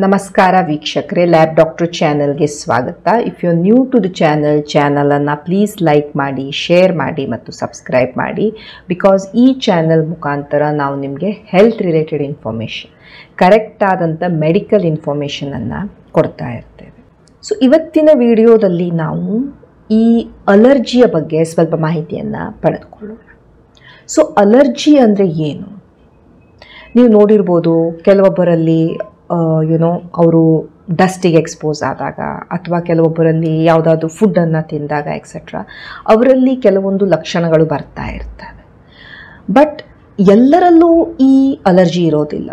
ನಮಸ್ಕಾರ ವೀಕ್ಷಕರೇ, lab doctor ಚಾನೆಲ್ಗೆ ಸ್ವಾಗತ. If you new to the ಚಾನಲನ್ನು ಪ್ಲೀಸ್ ಲೈಕ್ ಮಾಡಿ, ಶೇರ್ ಮಾಡಿ ಮತ್ತು ಸಬ್ಸ್ಕ್ರೈಬ್ ಮಾಡಿ. ಬಿಕಾಸ್ ಈ ಚಾನೆಲ್ ಮುಖಾಂತರ ನಾವು ನಿಮಗೆ ಹೆಲ್ತ್ ರಿಲೇಟೆಡ್ ಇನ್ಫಾರ್ಮೇಷನ್, ಕರೆಕ್ಟ್ ಆದಂಥ ಮೆಡಿಕಲ್ ಇನ್ಫಾರ್ಮೇಷನನ್ನು ಕೊಡ್ತಾ ಇರ್ತೇವೆ. ಸೊ ಇವತ್ತಿನ ವಿಡಿಯೋದಲ್ಲಿ ನಾವು ಈ ಅಲರ್ಜಿಯ ಬಗ್ಗೆ ಸ್ವಲ್ಪ ಮಾಹಿತಿಯನ್ನು ಪಡೆದುಕೊಳ್ಳೋಣ. ಸೊ ಅಲರ್ಜಿ ಅಂದರೆ ಏನು? ನೀವು ನೋಡಿರ್ಬೋದು, ಕೆಲವೊಬ್ಬರಲ್ಲಿ ಅವರು ಡಸ್ಟಿಗೆ ಎಕ್ಸ್ಪೋಸ್ ಆದಾಗ ಅಥವಾ ಕೆಲವೊಬ್ಬರಲ್ಲಿ ಯಾವುದಾದ್ರೂ ಫುಡ್ಡನ್ನು ತಿಂದಾಗ ಎಕ್ಸೆಟ್ರಾ ಅವರಲ್ಲಿ ಕೆಲವೊಂದು ಲಕ್ಷಣಗಳು ಬರ್ತಾ ಇರ್ತವೆ. ಬಟ್ ಎಲ್ಲರಲ್ಲೂ ಈ ಅಲರ್ಜಿ ಇರೋದಿಲ್ಲ.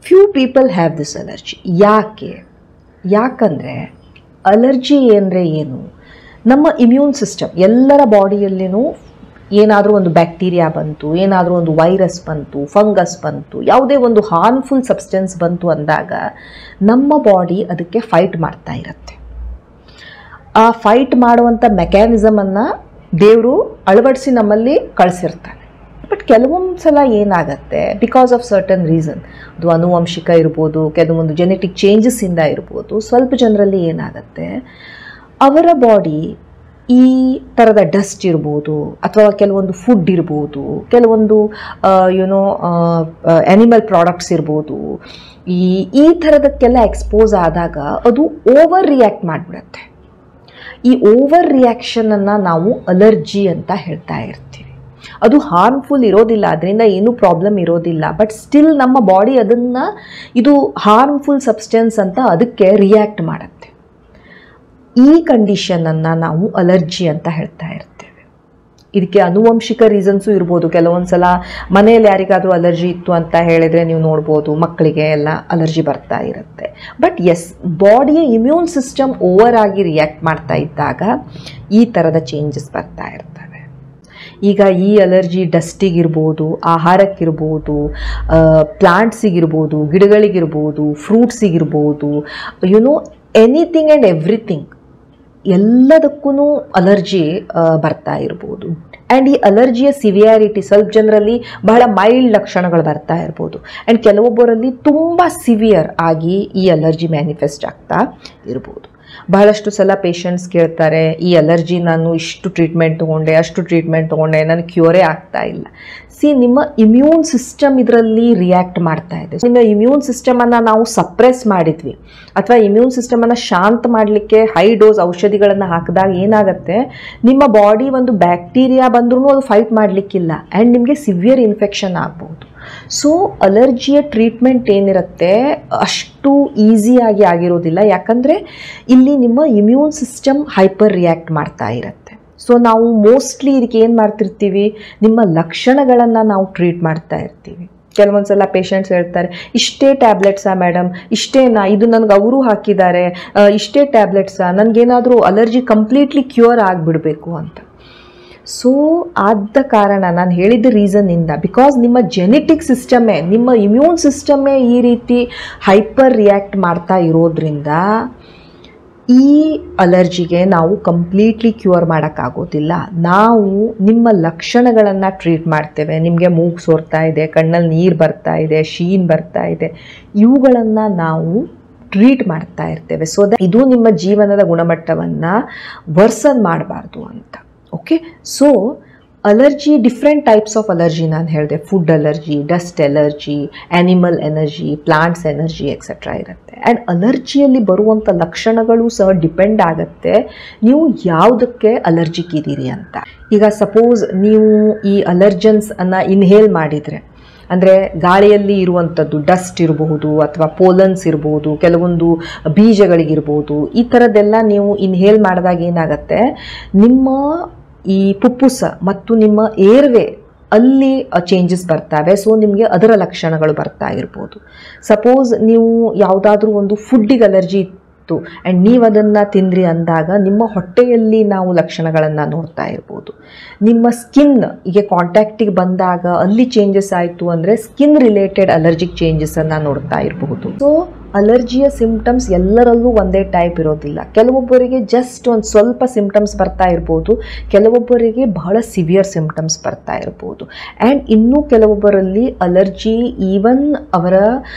Few people have this allergy. ಯಾಕಂದರೆ ಅಲರ್ಜಿ ಅಂದರೆ ಏನು? ನಮ್ಮ ಇಮ್ಯೂನ್ ಸಿಸ್ಟಮ್, ಎಲ್ಲರ ಬಾಡಿಯಲ್ಲಿನೂ ಏನಾದರೂ ಒಂದು ಬ್ಯಾಕ್ಟೀರಿಯಾ ಬಂತು, ಏನಾದರೂ ಒಂದು ವೈರಸ್ ಬಂತು, ಫಂಗಸ್ ಬಂತು, ಯಾವುದೇ ಒಂದು ಹಾರ್ಮ್ಫುಲ್ ಸಬ್ಸ್ಟೆನ್ಸ್ ಬಂತು ಅಂದಾಗ ನಮ್ಮ ಬಾಡಿ ಅದಕ್ಕೆ ಫೈಟ್ ಮಾಡ್ತಾ ಇರುತ್ತೆ. ಆ ಫೈಟ್ ಮಾಡುವಂಥ ಮೆಕ್ಯಾನಿಸಮನ್ನು ದೇವರು ಅಳವಡಿಸಿ ನಮ್ಮಲ್ಲಿ ಕಳಿಸಿರ್ತಾನೆ. ಬಟ್ ಕೆಲವೊಂದು ಸಲ ಏನಾಗುತ್ತೆ, ಬಿಕಾಸ್ ಆಫ್ ಸರ್ಟನ್ ರೀಸನ್, ಅದು ಆನುವಂಶಿಕ ಇರ್ಬೋದು, ಕೆಲವೊಂದು ಜೆನೆಟಿಕ್ ಚೇಂಜಸ್ಸಿಂದ ಇರ್ಬೋದು, ಸ್ವಲ್ಪ ಜನರಲ್ಲಿ ಏನಾಗುತ್ತೆ, ಅವರ ಬಾಡಿ ಈ ಥರದ ಡಸ್ಟ್ ಇರ್ಬೋದು ಅಥವಾ ಕೆಲವೊಂದು ಫುಡ್ ಇರ್ಬೋದು, ಕೆಲವೊಂದು ಆ್ಯನಿಮಲ್ ಪ್ರಾಡಕ್ಟ್ಸ್ ಇರ್ಬೋದು, ಈ ಥರದಕ್ಕೆಲ್ಲ ಎಕ್ಸ್ಪೋಸ್ ಆದಾಗ ಅದು ಓವರ್ ರಿಯಾಕ್ಟ್ ಮಾಡಿಬಿಡುತ್ತೆ. ಈ ಓವರ್ ರಿಯಾಕ್ಷನನ್ನು ನಾವು ಅಲರ್ಜಿ ಅಂತ ಹೇಳ್ತಾ ಇರ್ತೀವಿ. ಅದು ಹಾರ್ಮ್ಫುಲ್ ಇರೋದಿಲ್ಲ, ಅದರಿಂದ ಏನೂ ಪ್ರಾಬ್ಲಮ್ ಇರೋದಿಲ್ಲ. ಬಟ್ ಸ್ಟಿಲ್ ನಮ್ಮ ಬಾಡಿ ಅದನ್ನು ಇದು ಹಾರ್ಮ್ಫುಲ್ ಸಬ್ಸ್ಟೆನ್ಸ್ ಅಂತ ಅದಕ್ಕೆ ರಿಯಾಕ್ಟ್ ಮಾಡುತ್ತೆ. ಈ ಕಂಡೀಷನನ್ನು ನಾವು ಅಲರ್ಜಿ ಅಂತ ಹೇಳ್ತಾ ಇರ್ತೇವೆ. ಇದಕ್ಕೆ ಆನುವಂಶಿಕ ರೀಸನ್ಸು ಇರ್ಬೋದು. ಕೆಲವೊಂದು ಸಲ ಮನೆಯಲ್ಲಿ ಯಾರಿಗಾದರೂ ಅಲರ್ಜಿ ಇತ್ತು ಅಂತ ಹೇಳಿದರೆ ನೀವು ನೋಡ್ಬೋದು, ಮಕ್ಕಳಿಗೆ ಎಲ್ಲ ಅಲರ್ಜಿ ಬರ್ತಾ ಇರುತ್ತೆ. ಬಟ್ ಎಸ್, ಬಾಡಿಯ ಇಮ್ಯೂನ್ ಸಿಸ್ಟಮ್ ಓವರ್ ಆಗಿ ರಿಯಾಕ್ಟ್ ಮಾಡ್ತಾ ಇದ್ದಾಗ ಈ ಥರದ ಚೇಂಜಸ್ ಬರ್ತಾ ಇರ್ತವೆ. ಈಗ ಈ ಅಲರ್ಜಿ ಡಸ್ಟಿಗಿರ್ಬೋದು, ಆಹಾರಕ್ಕಿರ್ಬೋದು, ಪ್ಲಾಂಟ್ಸಿಗಿರ್ಬೋದು, ಗಿಡಗಳಿಗಿರ್ಬೋದು, ಫ್ರೂಟ್ಸಿಗಿರ್ಬೋದು, ಎನಿಥಿಂಗ್ ಆ್ಯಂಡ್ ಎವ್ರಿಥಿಂಗ್, ಎಲ್ಲದಕ್ಕೂ ಅಲರ್ಜಿ ಬರ್ತಾ ಇರ್ಬೋದು. ಆ್ಯಂಡ್ ಈ ಅಲರ್ಜಿಯ ಸಿವಿಯಾರಿಟಿ ಸ್ವಲ್ಪ ಜನರಲ್ಲಿ ಬಹಳ ಮೈಲ್ಡ್ ಲಕ್ಷಣಗಳು ಬರ್ತಾ ಇರ್ಬೋದು. ಆ್ಯಂಡ್ ಕೆಲವೊಬ್ಬರಲ್ಲಿ ತುಂಬ ಸಿವಿಯರ್ ಆಗಿ ಈ ಅಲರ್ಜಿ ಮ್ಯಾನಿಫೆಸ್ಟ್ ಆಗ್ತಾ ಇರ್ಬೋದು. ಬಹಳಷ್ಟು ಸಲ ಪೇಷಂಟ್ಸ್ ಕೇಳ್ತಾರೆ, ಈ ಅಲರ್ಜಿ ನಾನು ಇಷ್ಟು ಟ್ರೀಟ್ಮೆಂಟ್ ತೊಗೊಂಡೆ, ಅಷ್ಟು ಟ್ರೀಟ್ಮೆಂಟ್ ತೊಗೊಂಡೆ, ನನಗೆ ಕ್ಯೂರೇ ಆಗ್ತಾ ಇಲ್ಲ. ನಿಮ್ಮ ಇಮ್ಯೂನ್ ಸಿಸ್ಟಮ್ ಇದರಲ್ಲಿ ರಿಯಾಕ್ಟ್ ಮಾಡ್ತಾ ಇದೆ. ನಿಮ್ಮ ಇಮ್ಯೂನ್ ಸಿಸ್ಟಮನ್ನು ನಾವು ಸಪ್ರೆಸ್ ಮಾಡಿದ್ವಿ ಅಥವಾ ಇಮ್ಯೂನ್ ಸಿಸ್ಟಮನ್ನು ಶಾಂತ ಮಾಡಲಿಕ್ಕೆ ಹೈ ಡೋಸ್ ಔಷಧಿಗಳನ್ನು ಹಾಕಿದಾಗ ಏನಾಗುತ್ತೆ, ನಿಮ್ಮ ಬಾಡಿ ಒಂದು ಬ್ಯಾಕ್ಟೀರಿಯಾ ಬಂದ್ರೂ ಅದು ಫೈಟ್ ಮಾಡಲಿಕ್ಕಿಲ್ಲ ಆ್ಯಂಡ್ ನಿಮಗೆ ಸಿವಿಯರ್ ಇನ್ಫೆಕ್ಷನ್ ಆಗ್ಬೋದು. ಸೊ ಅಲರ್ಜಿಯ ಟ್ರೀಟ್ಮೆಂಟ್ ಏನಿರುತ್ತೆ ಅಷ್ಟು ಈಸಿಯಾಗಿ ಆಗಿರೋದಿಲ್ಲ. ಯಾಕಂದರೆ ಇಲ್ಲಿ ನಿಮ್ಮ ಇಮ್ಯೂನ್ ಸಿಸ್ಟಮ್ ಹೈಪರ್ ರಿಯಾಕ್ಟ್ ಮಾಡ್ತಾ ಇರುತ್ತೆ. ಸೊ ನಾವು ಮೋಸ್ಟ್ಲಿ ಇದಕ್ಕೆ ಏನು ಮಾಡ್ತಿರ್ತೀವಿ, ನಿಮ್ಮ ಲಕ್ಷಣಗಳನ್ನು ನಾವು ಟ್ರೀಟ್ ಮಾಡ್ತಾ ಇರ್ತೀವಿ. ಕೆಲವೊಂದು ಸಲ ಪೇಷಂಟ್ಸ್ ಹೇಳ್ತಾರೆ, ಇಷ್ಟೇ ಟ್ಯಾಬ್ಲೆಟ್ಸಾ ಮೇಡಮ್, ಇಷ್ಟೇನಾ, ಇದು ನನಗೆ ಅವರು ಹಾಕಿದ್ದಾರೆ, ಇಷ್ಟೇ ಟ್ಯಾಬ್ಲೆಟ್ಸಾ, ನನಗೇನಾದರೂ ಅಲರ್ಜಿ ಕಂಪ್ಲೀಟ್ಲಿ ಕ್ಯೂರ್ ಆಗಿಬಿಡಬೇಕು ಅಂತ. ಸೊ ಆದ ಕಾರಣ ನಾನು ಹೇಳಿದ ರೀಸನ್ನಿಂದ, ಬಿಕಾಸ್ ನಿಮ್ಮ ಜೆನೆಟಿಕ್ ಸಿಸ್ಟಮೇ, ನಿಮ್ಮ ಇಮ್ಯೂನ್ ಸಿಸ್ಟಮೇ ಈ ರೀತಿ ಹೈಪರ್ ರಿಯಾಕ್ಟ್ ಮಾಡ್ತಾ ಇರೋದ್ರಿಂದ ಈ ಅಲರ್ಜಿಗೆ ನಾವು ಕಂಪ್ಲೀಟ್ಲಿ ಕ್ಯೂರ್ ಮಾಡೋಕ್ಕಾಗೋದಿಲ್ಲ. ನಾವು ನಿಮ್ಮ ಲಕ್ಷಣಗಳನ್ನು ಟ್ರೀಟ್ ಮಾಡ್ತೇವೆ. ನಿಮಗೆ ಮೂಗು ಸೋರ್ತಾ ಇದೆ, ಕಣ್ಣಲ್ಲಿ ನೀರು ಬರ್ತಾ ಇದೆ, ಶೀನ್ ಬರ್ತಾ ಇದೆ, ಇವುಗಳನ್ನು ನಾವು ಟ್ರೀಟ್ ಮಾಡ್ತಾ ಇರ್ತೇವೆ. ಸೊ ಇದು ನಿಮ್ಮ ಜೀವನದ ಗುಣಮಟ್ಟವನ್ನು ವರ್ಸನ್ ಮಾಡಬಾರ್ದು ಅಂತ. Okay, so allergy, different types of allergy ನಾನು ಹೇಳಿದೆ. Food allergy, dust allergy, animal energy, plants energy etcetera ಇರುತ್ತೆ. ಆ್ಯಂಡ್ ಅಲರ್ಜಿಯಲ್ಲಿ ಬರುವಂಥ ಲಕ್ಷಣಗಳು ಸಹ ಡಿಪೆಂಡ್ ಆಗುತ್ತೆ ನೀವು ಯಾವುದಕ್ಕೆ ಅಲರ್ಜಿಕ್ ಇದ್ದೀರಿ ಅಂತ. ಈಗ ಸಪೋಸ್ ನೀವು ಈ ಅಲರ್ಜನ್ಸನ್ನು ಇನ್ಹೇಲ್ ಮಾಡಿದರೆ, ಅಂದರೆ ಗಾಳಿಯಲ್ಲಿ ಇರುವಂಥದ್ದು ಡಸ್ಟ್ ಇರಬಹುದು ಅಥವಾ ಪೋಲನ್ಸ್ ಇರ್ಬೋದು, ಕೆಲವೊಂದು ಬೀಜಗಳಿಗಿರ್ಬೋದು, ಈ ಥರದ್ದೆಲ್ಲ ನೀವು ಇನ್ಹೇಲ್ ಮಾಡಿದಾಗ ಏನಾಗುತ್ತೆ, ನಿಮ್ಮ ಈ ಪುಪ್ಪುಸ ಮತ್ತು ನಿಮ್ಮ ಏರ್ವೆ ಅಲ್ಲಿ ಚೇಂಜಸ್ ಬರ್ತವೆ. ಸೊ ನಿಮಗೆ ಅದರ ಲಕ್ಷಣಗಳು ಬರ್ತಾ ಇರ್ಬೋದು. ಸಪೋಸ್ ನೀವು ಯಾವುದಾದ್ರೂ ಒಂದು ಫುಡ್ಡಿಗೆ ಅಲರ್ಜಿ ಇತ್ತು ಆ್ಯಂಡ್ ನೀವು ಅದನ್ನು ತಿಂದ್ರಿ ಅಂದಾಗ ನಿಮ್ಮ ಹೊಟ್ಟೆಯಲ್ಲಿ ನಾವು ಲಕ್ಷಣಗಳನ್ನು ನೋಡ್ತಾ ಇರ್ಬೋದು. ನಿಮ್ಮ ಸ್ಕಿನ್ಗೆ ಕಾಂಟ್ಯಾಕ್ಟಿಗೆ ಬಂದಾಗ ಅಲ್ಲಿ ಚೇಂಜಸ್ ಆಯಿತು ಅಂದರೆ ಸ್ಕಿನ್ ರಿಲೇಟೆಡ್ ಅಲರ್ಜಿಕ್ ಚೇಂಜಸನ್ನು ನೋಡ್ತಾ ಇರಬಹುದು. ಸೊ ಅಲರ್ಜಿಯ ಸಿಂಪ್ಟಮ್ಸ್ ಎಲ್ಲರಲ್ಲೂ ಒಂದೇ ಟೈಪ್ ಇರೋದಿಲ್ಲ. ಕೆಲವೊಬ್ಬರಿಗೆ ಜಸ್ಟ್ ಒಂದು ಸ್ವಲ್ಪ ಸಿಂಪ್ಟಮ್ಸ್ ಬರ್ತಾ ಇರ್ಬೋದು, ಕೆಲವೊಬ್ಬರಿಗೆ ಬಹಳ ಸಿವಿಯರ್ ಸಿಂಪ್ಟಮ್ಸ್ ಬರ್ತಾ ಇರ್ಬೋದು. ಆ್ಯಂಡ್ ಇನ್ನೂ ಕೆಲವೊಬ್ಬರಲ್ಲಿ ಅಲರ್ಜಿ ಈವನ್ ಅವರ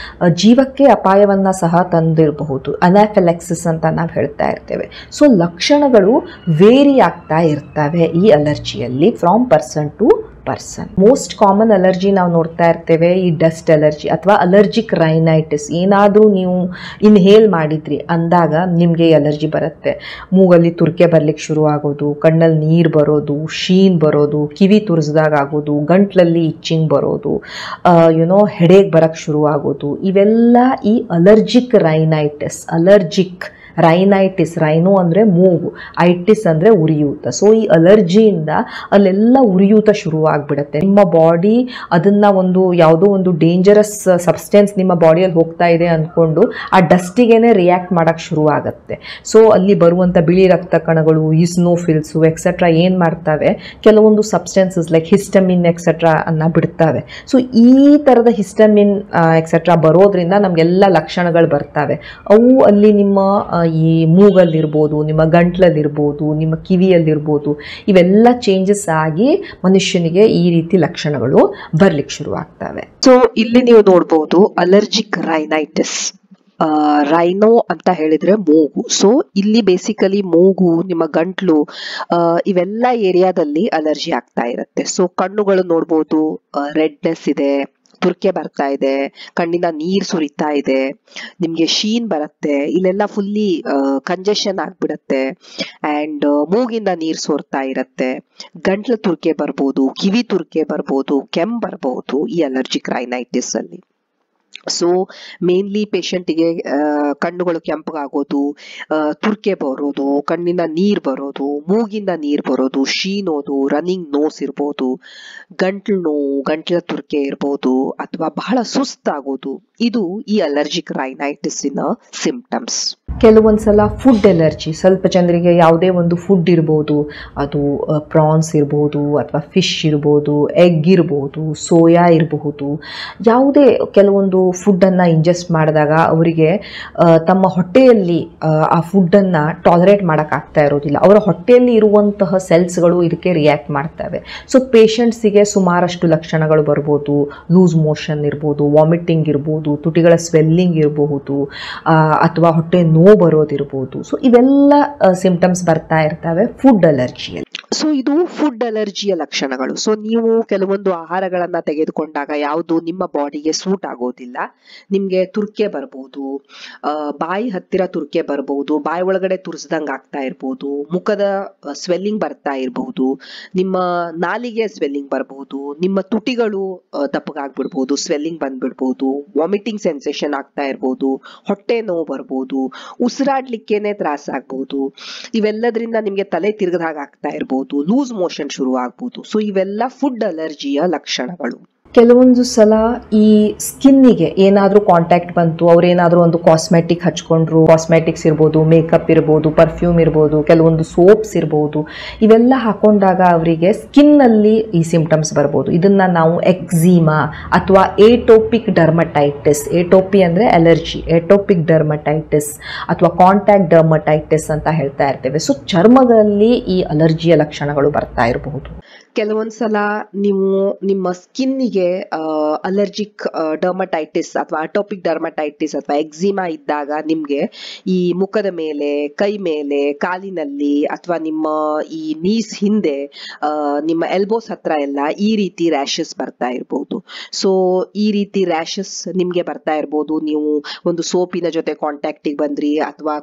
ಜೀವಕ್ಕೆ ಅಪಾಯವನ್ನು ಸಹ ತಂದಿರಬಹುದು. ಅನಾಫಿಲಾಕ್ಸಿಸ್ ಅಂತ ನಾವು ಹೇಳ್ತಾ ಇರ್ತೇವೆ. ಸೊ ಲಕ್ಷಣಗಳು ವೇರಿ ಆಗ್ತಾ ಇರ್ತವೆ ಈ ಅಲರ್ಜಿಯಲ್ಲಿ from person to person. Most common allergy ನಾವು ನೋಡ್ತಾ ಇರ್ತೇವೆ ಈ ಡಸ್ಟ್ ಅಲರ್ಜಿ ಅಥವಾ ಅಲರ್ಜಿಕ್ ರೈನೈಟಿಸ್. ಏನಾದರೂ ನೀವು ಇನ್ಹೇಲ್ ಮಾಡಿದ್ರಿ ಅಂದಾಗ ನಿಮಗೆ ಅಲರ್ಜಿ ಬರುತ್ತೆ. ಮೂಗಲ್ಲಿ ತುರ್ಕೆ ಬರ್ಲಿಕ್ಕೆ ಶುರು ಆಗೋದು, ಕಣ್ಣಲ್ಲಿ ನೀರು ಬರೋದು, ಶೀನ್ ಬರೋದು, ಕಿವಿ ತುರಿಸ್ದಾಗ ಆಗೋದು, ಗಂಟ್ಲಲ್ಲಿ ಇಚ್ಚಿಂಗ್ ಬರೋದು, ಹೆಡೇಕ್ ಬರೋಕ್ಕೆ ಶುರು ಆಗೋದು, ಇವೆಲ್ಲ ಈ ಅಲರ್ಜಿಕ್ ರೈನೈಟಿಸ್. ರೈನೈಟಿಸ್, ರೈನೋ ಅಂದರೆ ಮೂಗು, ಐಟಿಸ್ ಅಂದರೆ ಉರಿಯೂತ. ಸೊ ಈ ಅಲರ್ಜಿಯಿಂದ ಅಲ್ಲೆಲ್ಲ ಉರಿಯೂತ ಶುರುವಾಗ್ಬಿಡುತ್ತೆ. ನಿಮ್ಮ ಬಾಡಿ ಅದನ್ನು ಯಾವುದೋ ಒಂದು ಡೇಂಜರಸ್ ಸಬ್ಸ್ಟೆನ್ಸ್ ನಿಮ್ಮ ಬಾಡಿಯಲ್ಲಿ ಹೋಗ್ತಾ ಇದೆ ಅಂದ್ಕೊಂಡು ಆ ಡಸ್ಟಿಗೇನೆ ರಿಯಾಕ್ಟ್ ಮಾಡೋಕ್ಕೆ ಶುರುವಾಗುತ್ತೆ. ಸೊ ಅಲ್ಲಿ ಬರುವಂಥ ಬಿಳಿ ರಕ್ತ ಕಣಗಳು, ಈಸ್ನೋಫಿಲ್ಸು ಎಕ್ಸೆಟ್ರಾ ಏನು ಮಾಡ್ತವೆ, ಕೆಲವೊಂದು ಸಬ್ಸ್ಟೆನ್ಸಸ್ ಲೈಕ್ ಹಿಸ್ಟಮಿನ್ ಎಕ್ಸೆಟ್ರಾ ಅನ್ನ ಬಿಡ್ತವೆ. ಸೊ ಈ ಥರದ ಹಿಸ್ಟಮಿನ್ ಎಕ್ಸೆಟ್ರಾ ಬರೋದ್ರಿಂದ ನಮಗೆಲ್ಲ ಲಕ್ಷಣಗಳು ಬರ್ತವೆ. ಅವು ಅಲ್ಲಿ ನಿಮ್ಮ ಈ ಮೂಗಲ್ಲಿರ್ಬೋದು, ನಿಮ್ಮ ಗಂಟ್ಲಲ್ಲಿರ್ಬೋದು, ನಿಮ್ಮ ಕಿವಿಯಲ್ಲಿರ್ಬೋದು, ಇವೆಲ್ಲ ಚೇಂಜಸ್ ಆಗಿ ಮನುಷ್ಯನಿಗೆ ಈ ರೀತಿ ಲಕ್ಷಣಗಳು ಬರ್ಲಿಕ್ಕೆ ಶುರುವಾಗ್ತವೆ. ಸೊ ಇಲ್ಲಿ ನೀವು ನೋಡ್ಬೋದು ಅಲರ್ಜಿಕ್ ರೈನೈಟಿಸ್. ರೈನೋ ಅಂತ ಹೇಳಿದ್ರೆ ಮೂಗು. ಸೊ ಇಲ್ಲಿ ಬೇಸಿಕಲಿ ಮೂಗು, ನಿಮ್ಮ ಗಂಟ್ಲು, ಇವೆಲ್ಲ ಏರಿಯಾದಲ್ಲಿ ಅಲರ್ಜಿ ಆಗ್ತಾ ಇರುತ್ತೆ. ಸೊ ಕಣ್ಣುಗಳು ನೋಡ್ಬೋದು, ರೆಡ್ನೆಸ್ ಇದೆ, ತುರ್ಕೆ ಬರ್ತಾ ಇದೆ, ಕಣ್ಣಿನ ನೀರ್ ಸುರಿತಾ ಇದೆ, ನಿಮ್ಗೆ ಶೀನ್ ಬರುತ್ತೆ, ಇಲ್ಲೆಲ್ಲ ಫುಲ್ಲಿ ಕಂಜೆಷನ್ ಆಗ್ಬಿಡತ್ತೆ. ಅಂಡ್ ಮೂಗಿಂದ ನೀರ್ ಸೋರ್ತಾ ಇರತ್ತೆ, ಗಂಟ್ಲ ತುರ್ಕೆ ಬರ್ಬೋದು, ಕಿವಿ ತುರ್ಕೆ ಬರ್ಬೋದು, ಕೆಮ್ಮು ಬರ್ಬೋದು ಈ ಅಲರ್ಜಿಕ್ ರೈನೈಟಿಸ್ ಅಲ್ಲಿ. ಸೊ ಮೇನ್ಲಿ ಪೇಷಂಟಿಗೆ ಕಣ್ಣುಗಳು ಕೆಂಪಗಾಗೋದು, ತುರ್ಕೆ ಬರೋದು, ಕಣ್ಣಿನ ನೀರ್ ಬರೋದು, ಮೂಗಿಂದ ನೀರ್ ಬರೋದು, ಶೀನೋದು, ರನ್ನಿಂಗ್ ನೋಸ್ ಇರ್ಬೋದು, ಗಂಟ್ಲು ನೋವು, ಗಂಟ್ಲ ತುರ್ಕೆ ಇರ್ಬೋದು, ಅಥವಾ ಬಹಳ ಸುಸ್ತಾಗೋದು, ಇದು ಈ ಅಲರ್ಜಿಕ್ ರೈನೈಟಿಸ್ನ ಸಿಂಪ್ಟಮ್ಸ್. ಕೆಲವೊಂದ್ಸಲ ಫುಡ್ ಎಲರ್ಜಿ, ಸ್ವಲ್ಪ ಜನರಿಗೆ ಯಾವುದೇ ಒಂದು ಫುಡ್ ಇರ್ಬೋದು, ಅದು ಪ್ರಾನ್ಸ್ ಇರ್ಬೋದು ಅಥವಾ ಫಿಶ್ ಇರ್ಬೋದು, ಎಗ್ ಇರ್ಬೋದು, ಸೋಯಾ ಇರಬಹುದು, ಯಾವುದೇ ಕೆಲವೊಂದು ಫುಡ್ಡನ್ನು ಇಂಜೆಸ್ಟ್ ಮಾಡಿದಾಗ ಅವರಿಗೆ ತಮ್ಮ ಹೊಟ್ಟೆಯಲ್ಲಿ ಆ ಫುಡ್ಡನ್ನು ಟಾಲರೇಟ್ ಮಾಡೋಕ್ಕಾಗ್ತಾ ಇರೋದಿಲ್ಲ. ಅವರ ಹೊಟ್ಟೆಯಲ್ಲಿ ಇರುವಂತಹ ಸೆಲ್ಸ್ಗಳು ಇದಕ್ಕೆ ರಿಯಾಕ್ಟ್ ಮಾಡ್ತವೆ. ಸೊ ಪೇಷಂಟ್ಸಿಗೆ ಸುಮಾರಷ್ಟು ಲಕ್ಷಣಗಳು ಬರ್ಬೋದು. ಲೂಸ್ ಮೋಷನ್ ಇರ್ಬೋದು, ವಾಮಿಟಿಂಗ್ ಇರ್ಬೋದು, ತುಟಿಗಳ ಸ್ವೆಲ್ಲಿಂಗ್ ಇರಬಹುದು, ಅಥವಾ ಹೊಟ್ಟೆ ನೋವು ಬರೋದಿರ್ಬೋದು. ಸೊ ಇವೆಲ್ಲ ಸಿಂಪ್ಟಮ್ಸ್ ಬರ್ತಾ ಇರ್ತವೆ ಫುಡ್ ಅಲರ್ಜಿಯಲ್ಲಿ. ಸೊ ಇದು ಫುಡ್ ಅಲರ್ಜಿಯ ಲಕ್ಷಣಗಳು. ಸೊ ನೀವು ಕೆಲವೊಂದು ಆಹಾರಗಳನ್ನ ತೆಗೆದುಕೊಂಡಾಗ ಯಾವುದು ನಿಮ್ಮ ಬಾಡಿಗೆ ಸೂಟ್ ಆಗೋದಿಲ್ಲ, ನಿಮ್ಗೆ ತುರ್ಕೆ ಬರ್ಬೋದು, ಬಾಯಿ ಹತ್ತಿರ ತುರ್ಕೆ ಬರ್ಬೋದು, ಬಾಯಿ ಒಳಗಡೆ ತುರ್ಸ್ದಂಗ್ ಆಗ್ತಾ ಇರ್ಬೋದು, ಮುಖದ ಸ್ವೆಲ್ಲಿಂಗ್ ಬರ್ತಾ ಇರ್ಬಹುದು, ನಿಮ್ಮ ನಾಲಿಗೆ ಸ್ವೆಲ್ಲಿಂಗ್ ಬರ್ಬೋದು, ನಿಮ್ಮ ತುಟಿಗಳು ದಪ್ಪಗಾಗ್ಬಿಡ್ಬೋದು, ಸ್ವೆಲ್ಲಿಂಗ್ ಬಂದ್ಬಿಡ್ಬೋದು, ವಾಮಿಟಿಂಗ್ ಸೆನ್ಸೇಷನ್ ಆಗ್ತಾ ಇರ್ಬೋದು, ಹೊಟ್ಟೆ ನೋವು ಬರ್ಬೋದು, ಉಸಿರಾಡ್ಲಿಕ್ಕೇನೆ ತ್ರಾಸ ಆಗ್ಬೋದು, ಇವೆಲ್ಲದ್ರಿಂದ ನಿಮ್ಗೆ ತಲೆ ತಿರ್ಗದ ಹಾಗೆ ಆಗ್ತಾ ಇರ್ಬೋದು, ಲೂಸ್ ಮೋಷನ್ ಶುರು ಆಗ್ಬೋದು. ಸೊ ಇವೆಲ್ಲ ಫುಡ್ ಅಲರ್ಜಿಯ ಲಕ್ಷಣಗಳು. ಕೆಲವೊಂದು ಸಲ ಈ ಸ್ಕಿನ್ನಿಗೆ ಏನಾದರೂ ಕಾಂಟ್ಯಾಕ್ಟ್ ಬಂತು, ಅವ್ರೇನಾದರೂ ಒಂದು ಕಾಸ್ಮೆಟಿಕ್ ಹಚ್ಕೊಂಡ್ರು, ಕಾಸ್ಮೆಟಿಕ್ಸ್ ಇರ್ಬೋದು, ಮೇಕಪ್ ಇರ್ಬೋದು, ಪರ್ಫ್ಯೂಮ್ ಇರ್ಬೋದು, ಕೆಲವೊಂದು ಸೋಪ್ಸ್ ಇರ್ಬೋದು, ಇವೆಲ್ಲ ಹಾಕೊಂಡಾಗ ಅವರಿಗೆ ಸ್ಕಿನ್ನಲ್ಲಿ ಈ ಸಿಂಪ್ಟಮ್ಸ್ ಬರ್ಬೋದು. ಇದನ್ನು ನಾವು ಎಕ್ಸಿಮಾ ಅಥವಾ ಏಟೋಪಿಕ್ ಡರ್ಮಟೈಟಿಸ್, ಏಟೋಪಿ ಅಂದರೆ ಅಲರ್ಜಿ, ಏಟೋಪಿಕ್ ಡರ್ಮಟೈಟಿಸ್ ಅಥವಾ ಕಾಂಟ್ಯಾಕ್ಟ್ ಡರ್ಮಟೈಟಿಸ್ ಅಂತ ಹೇಳ್ತಾ ಇರ್ತೇವೆ. ಸೊ ಚರ್ಮದಲ್ಲಿ ಈ ಅಲರ್ಜಿಯ ಲಕ್ಷಣಗಳು ಬರ್ತಾ ಇರಬಹುದು. ಕೆಲವೊಂದ್ಸಲ ನೀವು ನಿಮ್ಮ ಸ್ಕಿನ್ನಿಗೆ ಅಲರ್ಜಿಕ್ ಡರ್ಮಟೈಟಿಸ್ ಅಥವಾ ಅಟೋಪಿಕ್ ಡರ್ಮಟೈಟಿಸ್ ಅಥವಾ ಎಕ್ಸಿಮಾ ಇದ್ದಾಗ ನಿಮ್ಗೆ ಈ ಮುಖದ ಮೇಲೆ, ಕೈ ಮೇಲೆ, ಕಾಲಿನಲ್ಲಿ ಅಥವಾ ನಿಮ್ಮ ಈ ನೀಸ್ ಹಿಂದೆ, ನಿಮ್ಮ ಎಲ್ಬೋಸ್ ಹತ್ರ ಎಲ್ಲ ಈ ರೀತಿ ರ್ಯಾಷಸ್ ಬರ್ತಾ ಇರ್ಬೋದು. ಸೊ ಈ ರೀತಿ ರ್ಯಾಷಸ್ ನಿಮ್ಗೆ ಬರ್ತಾ ಇರ್ಬೋದು. ನೀವು ಒಂದು ಸೋಪಿನ ಜೊತೆ ಕಾಂಟ್ಯಾಕ್ಟಿಗೆ ಬಂದ್ರಿ, ಅಥವಾ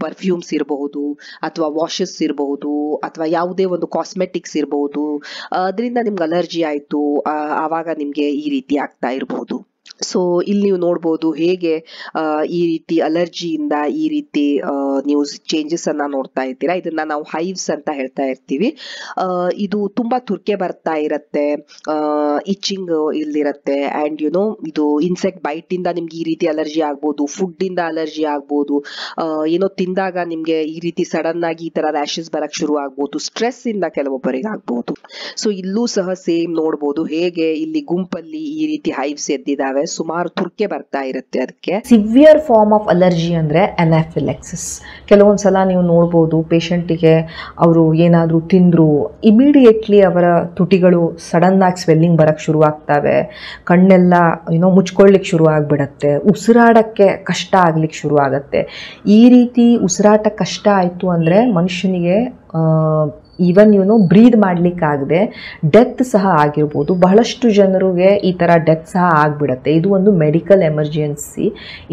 ಪರ್ಫ್ಯೂಮ್ಸ್ ಇರಬಹುದು, ಅಥವಾ ವಾಷಸ್ ಇರಬಹುದು, ಅಥವಾ ಯಾವುದೇ ಒಂದು ಕಾಸ್ಮೆಟಿಕ್ಸ್ ಇರಬಹುದು, ಅದರಿಂದ ನಿಮ್ಗೆ ಅಲರ್ಜಿ ಆಯ್ತು, ಆವಾಗ ನಿಮ್ಗೆ ಈ ರೀತಿ ಆಗ್ತಾ ಇರಬಹುದು. ಸೊ ಇಲ್ಲಿ ನೀವು ನೋಡ್ಬೋದು ಹೇಗೆ ಈ ರೀತಿ ಅಲರ್ಜಿಯಿಂದ ಈ ರೀತಿ ನೀವು ಚೇಂಜಸ್ ಅನ್ನ ನೋಡ್ತಾ ಇರ್ತೀರಾ. ಇದನ್ನ ನಾವು ಹೈವ್ಸ್ ಅಂತ ಹೇಳ್ತಾ ಇರ್ತೀವಿ. ಇದು ತುಂಬಾ ತುರ್ಕೆ ಬರ್ತಾ ಇರತ್ತೆ, ಇಚ್ಚಿಂಗ್ ಇಲ್ಲಿರತ್ತೆ, ಅಂಡ್ ಇದು ಇನ್ಸೆಕ್ಟ್ ಬೈಟ್ ಇಂದ ನಿಮ್ಗೆ ಈ ರೀತಿ ಅಲರ್ಜಿ ಆಗ್ಬೋದು, ಫುಡ್ ಇಂದ ಅಲರ್ಜಿ ಆಗ್ಬೋದು, ಏನೋ ತಿಂದಾಗ ನಿಮ್ಗೆ ಈ ರೀತಿ ಸಡನ್ ಆಗಿ ಈ ತರ ರ್ಯಾಷಸ್ ಬರಕ್ ಶುರು ಆಗ್ಬೋದು, ಸ್ಟ್ರೆಸ್ ಇಂದ ಕೆಲವೊಬ್ಬರಿಗೆ ಆಗ್ಬೋದು. ಸೊ ಇಲ್ಲೂ ಸಹ ಸೇಮ್ ನೋಡ್ಬೋದು ಹೇಗೆ ಇಲ್ಲಿ ಗುಂಪಲ್ಲಿ ಈ ರೀತಿ ಹೈವ್ಸ್ ಎದ್ದಿದಾವೆ. ಸುಮಾರು ತುರ್ಕೆ ಬರ್ತಾ ಇರುತ್ತೆ ಅದಕ್ಕೆ. ಸಿವಿಯರ್ ಫಾರ್ಮ್ ಆಫ್ ಅಲರ್ಜಿ ಅಂದರೆ ಅನಾಫಿಲೆಕ್ಸಿಸ್. ಕೆಲವೊಂದು ಸಲ ನೀವು ನೋಡ್ಬೋದು ಪೇಷಂಟಿಗೆ ಅವರು ಏನಾದರೂ ತಿಂದರು ಇಮಿಡಿಯೇಟ್ಲಿ ಅವರ ತುಟಿಗಳು ಸಡನ್ನಾಗಿ ಸ್ವೆಲ್ಲಿಂಗ್ ಬರೋಕ್ಕೆ ಶುರುವಾಗ್ತವೆ, ಕಣ್ಣೆಲ್ಲ ಮುಚ್ಕೊಳ್ಳಿಕ್ಕೆ ಶುರು ಆಗಿಬಿಡತ್ತೆ, ಉಸಿರಾಡೋಕ್ಕೆ ಕಷ್ಟ ಆಗ್ಲಿಕ್ಕೆ ಶುರು ಆಗುತ್ತೆ. ಈ ರೀತಿ ಉಸಿರಾಟ ಕಷ್ಟ ಆಯಿತು ಅಂದರೆ ಮನುಷ್ಯನಿಗೆ ಈವನ್ ಬ್ರೀದ್ ಮಾಡಲಿಕ್ಕಾಗದೆ ಡೆತ್ ಸಹ ಆಗಿರ್ಬೋದು. ಬಹಳಷ್ಟು ಜನರಿಗೆ ಈ ಥರ ಡೆತ್ ಸಹ ಆಗಿಬಿಡುತ್ತೆ. ಇದು ಒಂದು ಮೆಡಿಕಲ್ ಎಮರ್ಜೆನ್ಸಿ.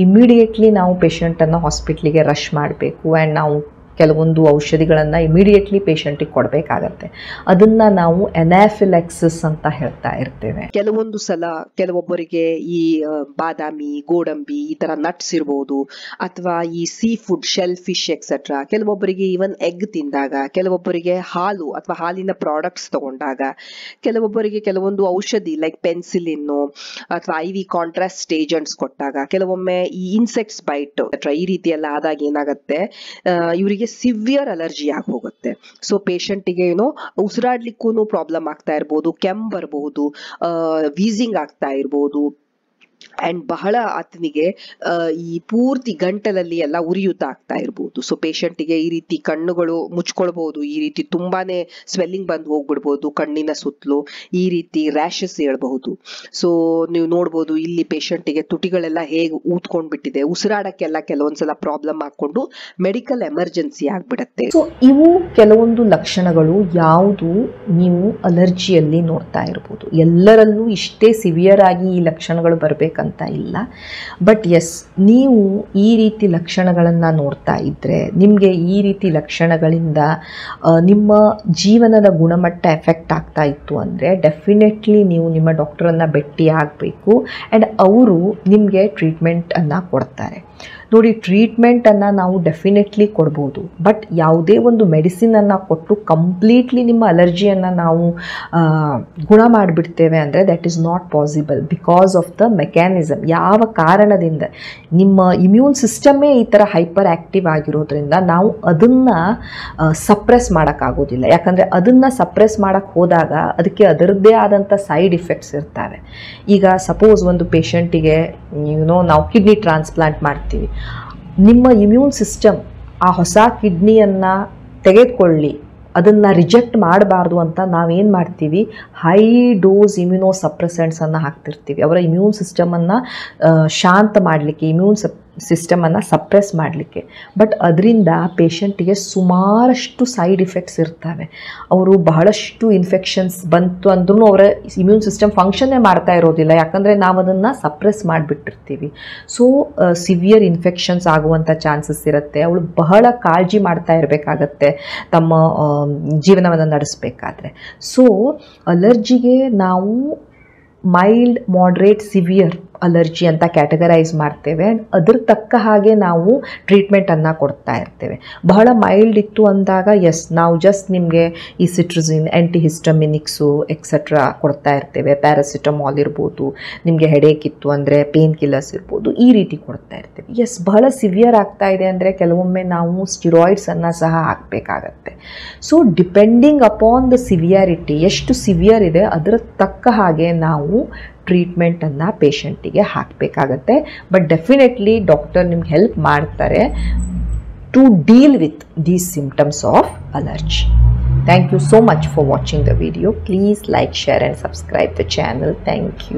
ಇಮಿಡಿಯೇಟ್ಲಿ ನಾವು ಪೇಷಂಟನ್ನು ಹಾಸ್ಪಿಟ್ಲಿಗೆ ರಶ್ ಮಾಡಬೇಕು ಆ್ಯಂಡ್ ನಾವು ಕೆಲವೊಂದು ಔಷಧಿಗಳನ್ನು ಇಮಿಡಿಯೇಟ್ಲಿ ಪೇಷಂಟಿಗೆ ಕೊಡಬೇಕಾಗತ್ತೆ. ಅದನ್ನು ನಾವು ಅನಾಫಿಲೆಕ್ಸಿಸ್ ಅಂತ ಹೇಳ್ತಾ ಇರ್ತೇವೆ. ಕೆಲವೊಂದು ಸಲ ಕೆಲವೊಬ್ಬರಿಗೆ ಈ ಬಾದಾಮಿ, ಗೋಡಂಬಿ ಈ ತರ ನಟ್ಸ್ ಇರ್ಬೋದು, ಅಥವಾ ಈ sea food, shell fish etcetera, ಕೆಲವೊಬ್ಬರಿಗೆ ಈವನ್ ಎಗ್ ತಿಂದಾಗ, ಕೆಲವೊಬ್ಬರಿಗೆ ಹಾಲು ಅಥವಾ ಹಾಲಿನ ಪ್ರಾಡಕ್ಟ್ಸ್ ತಗೊಂಡಾಗ, ಕೆಲವೊಬ್ಬರಿಗೆ ಕೆಲವೊಂದು ಔಷಧಿ ಲೈಕ್ ಪೆನ್ಸಿಲಿನ್ನು ಅಥವಾ IV ಕಾಂಟ್ರಾಸ್ಟ್ ಏಜೆಂಟ್ಸ್ ಕೊಟ್ಟಾಗ, ಕೆಲವೊಮ್ಮೆ ಈ ಇನ್ಸೆಕ್ಟ್ಸ್ ಬೈಟ್ ಈ ರೀತಿ ಎಲ್ಲ ಆದಾಗ ಏನಾಗುತ್ತೆ, ಇವರಿಗೆ ಸಿವಿಯರ್ ಅಲರ್ಜಿ ಆಗಿ ಹೋಗುತ್ತೆ. ಸೊ ಪೇಷಂಟಿಗೆ ಉಸಿರಾಡ್ಲಿಕ್ಕೂ ಪ್ರಾಬ್ಲಮ್ ಆಗ್ತಾ ಇರ್ಬೋದು, ಕೆಮ್ಮು ಬರಬಹುದು, ವೀಸಿಂಗ್ ಆಗ್ತಾ ಇರ್ಬೋದು, ಅಂಡ್ ಬಹಳ ಆತನಿಗೆ ಈ ಪೂರ್ತಿ ಗಂಟಲಲ್ಲಿ ಎಲ್ಲ ಉರಿಯೂತ ಆಗ್ತಾ ಇರ್ಬೋದು. ಸೊ ಪೇಷಂಟಿಗೆ ಈ ರೀತಿ ಕಣ್ಣುಗಳು ಮುಚ್ಕೊಳ್ಬಹುದು, ಈ ರೀತಿ ತುಂಬಾನೇ ಸ್ವೆಲ್ಲಿಂಗ್ ಬಂದು ಹೋಗ್ಬಿಡ್ಬೋದು ಕಣ್ಣಿನ ಸುತ್ತಲೂ, ಈ ರೀತಿ ರ್ಯಾಷಸ್ ಹೇಳ್ಬಹುದು. ಸೊ ನೀವು ನೋಡ್ಬೋದು ಇಲ್ಲಿ ಪೇಷಂಟಿಗೆ ತುಟಿಗಳೆಲ್ಲ ಹೇಗೆ ಊದ್ಕೊಂಡ್ಬಿಟ್ಟಿದೆ, ಉಸಿರಾಡಕ್ಕೆಲ್ಲ ಕೆಲವೊಂದ್ಸಲ ಪ್ರಾಬ್ಲಮ್ ಹಾಕೊಂಡು ಮೆಡಿಕಲ್ ಎಮರ್ಜೆನ್ಸಿ ಆಗ್ಬಿಡತ್ತೆ. ಸೊ ಇವು ಕೆಲವೊಂದು ಲಕ್ಷಣಗಳು ಯಾವುದು ನೀವು ಅಲರ್ಜಿಯಲ್ಲಿ ನೋಡ್ತಾ ಇರ್ಬೋದು. ಎಲ್ಲರಲ್ಲೂ ಇಷ್ಟೇ ಸಿವಿಯರ್ ಆಗಿ ಈ ಲಕ್ಷಣಗಳು ಬರಬೇಕಂತ ಇಲ್ಲ. ಬಟ್ ಎಸ್, ನೀವು ಈ ರೀತಿ ಲಕ್ಷಣಗಳನ್ನು ನೋಡ್ತಾ ಇದ್ದರೆ, ನಿಮಗೆ ಈ ರೀತಿ ಲಕ್ಷಣಗಳಿಂದ ನಿಮ್ಮ ಜೀವನದ ಗುಣಮಟ್ಟ ಎಫೆಕ್ಟ್ ಆಗ್ತಾ ಇತ್ತು ಅಂದರೆ ಡೆಫಿನೆಟ್ಲಿ ನೀವು ನಿಮ್ಮ ಡಾಕ್ಟರನ್ನು ಭೇಟಿ ಆಗಬೇಕು ಆ್ಯಂಡ್ ಅವರು ನಿಮಗೆ ಟ್ರೀಟ್ಮೆಂಟನ್ನು ಕೊಡ್ತಾರೆ. ನೋಡಿ, ಟ್ರೀಟ್ಮೆಂಟನ್ನು ನಾವು ಡೆಫಿನೆಟ್ಲಿ ಕೊಡ್ಬೋದು, ಬಟ್ ಯಾವುದೇ ಒಂದು ಮೆಡಿಸಿನನ್ನು ಕೊಟ್ಟು ಕಂಪ್ಲೀಟ್ಲಿ ನಿಮ್ಮ ಅಲರ್ಜಿಯನ್ನು ನಾವು ಗುಣ ಮಾಡಿಬಿಡ್ತೇವೆ ಅಂದರೆ that is not possible because of the mechanism. ಯಾವ ಕಾರಣದಿಂದ ನಿಮ್ಮ ಇಮ್ಯೂನ್ ಸಿಸ್ಟಮ್ಮೇ ಈ ಥರ ಹೈಪರ್ ಆ್ಯಕ್ಟಿವ್ ಆಗಿರೋದ್ರಿಂದ ನಾವು ಅದನ್ನು ಸಪ್ರೆಸ್ ಮಾಡೋಕ್ಕಾಗೋದಿಲ್ಲ. ಯಾಕಂದರೆ ಅದನ್ನು ಸಪ್ರೆಸ್ ಮಾಡೋಕ್ಕೆ ಹೋದಾಗ ಅದಕ್ಕೆ ಅದರದ್ದೇ ಆದಂಥ ಸೈಡ್ ಇಫೆಕ್ಟ್ಸ್ ಇರ್ತವೆ. ಈಗ ಸಪೋಸ್ ಒಂದು ಪೇಷಂಟಿಗೆ ನಾವು ಕಿಡ್ನಿ ಟ್ರಾನ್ಸ್ಪ್ಲಾಂಟ್ ಮಾಡ್ತೀವಿ, ನಿಮ್ಮ ಇಮ್ಯೂನ್ ಸಿಸ್ಟಮ್ ಆ ಹೊಸ ಕಿಡ್ನಿಯನ್ನು ತೆಗೆದುಕೊಳ್ಳಿ, ಅದನ್ನು ರಿಜೆಕ್ಟ್ ಮಾಡಬಾರ್ದು ಅಂತ ನಾವೇನು ಮಾಡ್ತೀವಿ, ಹೈ ಡೋಸ್ ಇಮ್ಯುನೋ ಸಪ್ರೆಸೆಂಟ್ಸನ್ನು ಹಾಕ್ತಿರ್ತೀವಿ ಅವರ ಇಮ್ಯೂನ್ ಸಿಸ್ಟಮನ್ನು ಶಾಂತ ಮಾಡಲಿಕ್ಕೆ, ಇಮ್ಯೂನ್ ಸಿಸ್ಟಮನ್ನು ಸಪ್ರೆಸ್ ಮಾಡಲಿಕ್ಕೆ. ಬಟ್ ಅದರಿಂದ ಪೇಷಂಟಿಗೆ ಸುಮಾರಷ್ಟು ಸೈಡ್ ಇಫೆಕ್ಟ್ಸ್ ಇರ್ತವೆ. ಅವರು ಬಹಳಷ್ಟು ಇನ್ಫೆಕ್ಷನ್ಸ್ ಬಂತು ಅಂದ್ರೂ ಅವರ ಇಮ್ಯೂನ್ ಸಿಸ್ಟಮ್ ಫಂಕ್ಷನ್ನೇ ಮಾಡ್ತಾ ಇರೋದಿಲ್ಲ, ಯಾಕಂದರೆ ನಾವು ಅದನ್ನು ಸಪ್ರೆಸ್ ಮಾಡಿಬಿಟ್ಟಿರ್ತೀವಿ. ಸೊ ಸಿವಿಯರ್ ಇನ್ಫೆಕ್ಷನ್ಸ್ ಆಗುವಂಥ ಚಾನ್ಸಸ್ ಇರುತ್ತೆ. ಅವಳು ಬಹಳ ಕಾಳಜಿ ಮಾಡ್ತಾ ಇರಬೇಕಾಗತ್ತೆ ತಮ್ಮ ಜೀವನವನ್ನು ನಡೆಸಬೇಕಾದ್ರೆ. ಸೊ ಅಲರ್ಜಿಗೆ ನಾವು ಮೈಲ್ಡ್, ಮಾಡ್ರೇಟ್, ಸಿವಿಯರ್ ಅಲರ್ಜಿ ಅಂತ ಕ್ಯಾಟಗರೈಸ್ ಮಾಡ್ತೇವೆ. ಅದ್ರ ತಕ್ಕ ಹಾಗೆ ನಾವು ಟ್ರೀಟ್ಮೆಂಟನ್ನು ಕೊಡ್ತಾ ಇರ್ತೇವೆ. ಬಹಳ ಮೈಲ್ಡ್ ಇತ್ತು ಅಂದಾಗ ಎಸ್, ನಾವು ಜಸ್ಟ್ ನಿಮಗೆ ಈ ಸಿಟ್ರಜಿನ್, ಆ್ಯಂಟಿಹಿಸ್ಟಮಿನಿಕ್ಸು ಎಕ್ಸೆಟ್ರಾ ಕೊಡ್ತಾ ಇರ್ತೇವೆ. ಪ್ಯಾರಾಸಿಟಮಾಲ್ ಇರ್ಬೋದು, ನಿಮಗೆ ಹೆಡೇಕ್ ಇತ್ತು ಅಂದರೆ ಪೇನ್ ಕಿಲ್ಲರ್ಸ್ ಇರ್ಬೋದು, ಈ ರೀತಿ ಕೊಡ್ತಾ ಇರ್ತೇವೆ. ಎಸ್, ಬಹಳ ಸಿವಿಯರ್ ಆಗ್ತಾ ಇದೆ ಅಂದರೆ ಕೆಲವೊಮ್ಮೆ ನಾವು ಸ್ಟಿರಾಯ್ಡ್ಸನ್ನು ಸಹ ಹಾಕಬೇಕಾಗತ್ತೆ. So depending upon the severity, ಎಷ್ಟು ಸಿವಿಯರ್ ಇದೆ ಅದರ ತಕ್ಕ ಹಾಗೆ ನಾವು ಟ್ರೀಟ್ಮೆಂಟನ್ನು ಪೇಷಂಟಿಗೆ ಹಾಕಬೇಕಾಗತ್ತೆ. ಬಟ್ ಡೆಫಿನೆಟ್ಲಿ ಡಾಕ್ಟರ್ ನಿಮ್ಗೆ ಹೆಲ್ಪ್ ಮಾಡ್ತಾರೆ to deal with these symptoms of allergy. Thank you so much for watching the video. Please like, share and subscribe the channel. Thank you.